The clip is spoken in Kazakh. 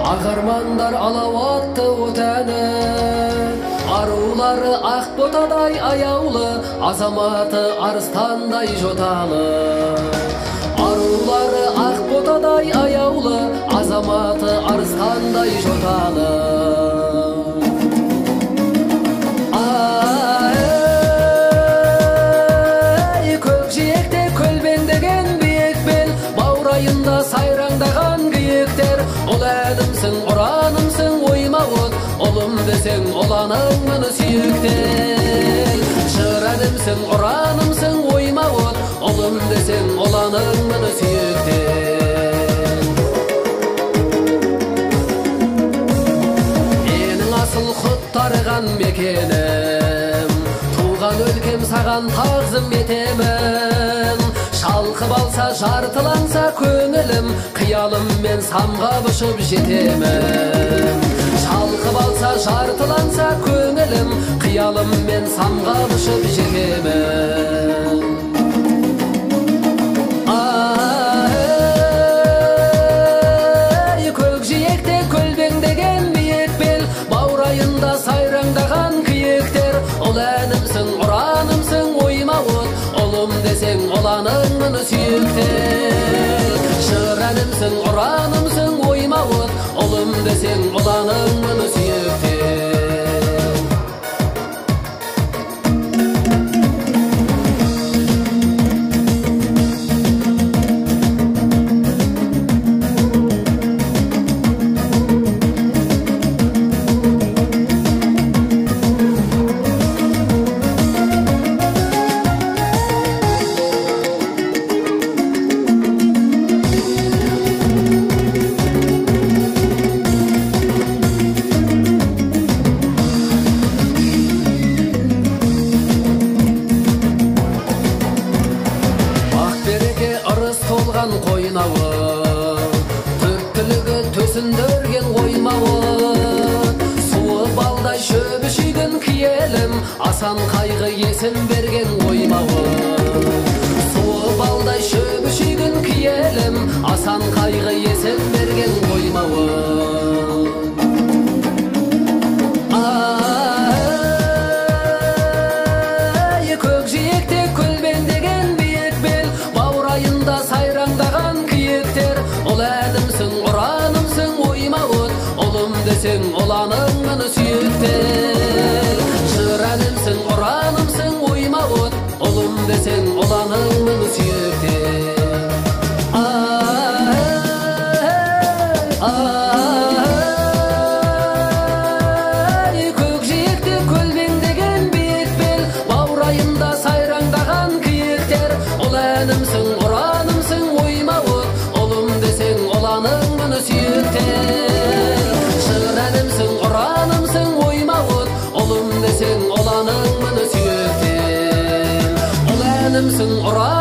Ағармандар алауатты отәні, арулары ақ ботадай аяулы, азаматы арыстандай жоталы. Арулары ақ ботадай аяулы, азаматы арыстандай жоталы. Көкжиекте көлбеңдеген биік бел, баурайында сайраңдаған күйіктер. Ол әнімсің, ұранымсың, ойма от, ұлым десең, ұланың мұны сүйіктер. Жыр әнімсің, ұранымсың, ойма от, ұлым десең, ұланың мұны сүйіктер. Менің асыл құттарған мекенім, туған өлкем саған тағзым етемін. Шалқып алса, жартыланса көңілім, қиялым мен самғап ұшып жетемін. Шалқып алса, жартыланса көңілім, қиялым мен самғап ұшып жетемін. Көкжиекте көлбеңдеген биік бел, баурайында сайраңдаған күйіктер. Ол әнімсің, ұранымсың, ойма от, ұлым десең, ұланың мұны сүйіктер. Жыр әнімсің, ұранымсың, ойма от, ұлым десең, ұланың мұны сүйіктер. Қойнауы, түрттілігі төсіндірген оймауы, суы балдай шөбі шүйген киелім, асан қайғы есін берген оймауы. Суы балдай шөбі шүйген киелім, асан қайғы есін берген оймауы. Көкжиекте көлбеңдеген биік бел, баурайында сайраңдаған күйіктер. Ол әнімсің, ұранымсың, ойма от, ұлым десең, ұланың мұны сүйіктер. Жыр әнімсің, ұранымсың, ойма от, ұлым десең, ұланың мұны сүйіктер. Көкжиекте көлбеңдеген биік бел, баурайында сайраңдаған күйіктер. Ол әнімсің, ұранымсың, ойма от, ұлым десең, ұланың мұны сүйіктер. Жыр әнімсің, ұранымсың, ойма от, ұлым десең, ұланың мұны сүйіктер. Ол әнімсің, ұранымсың,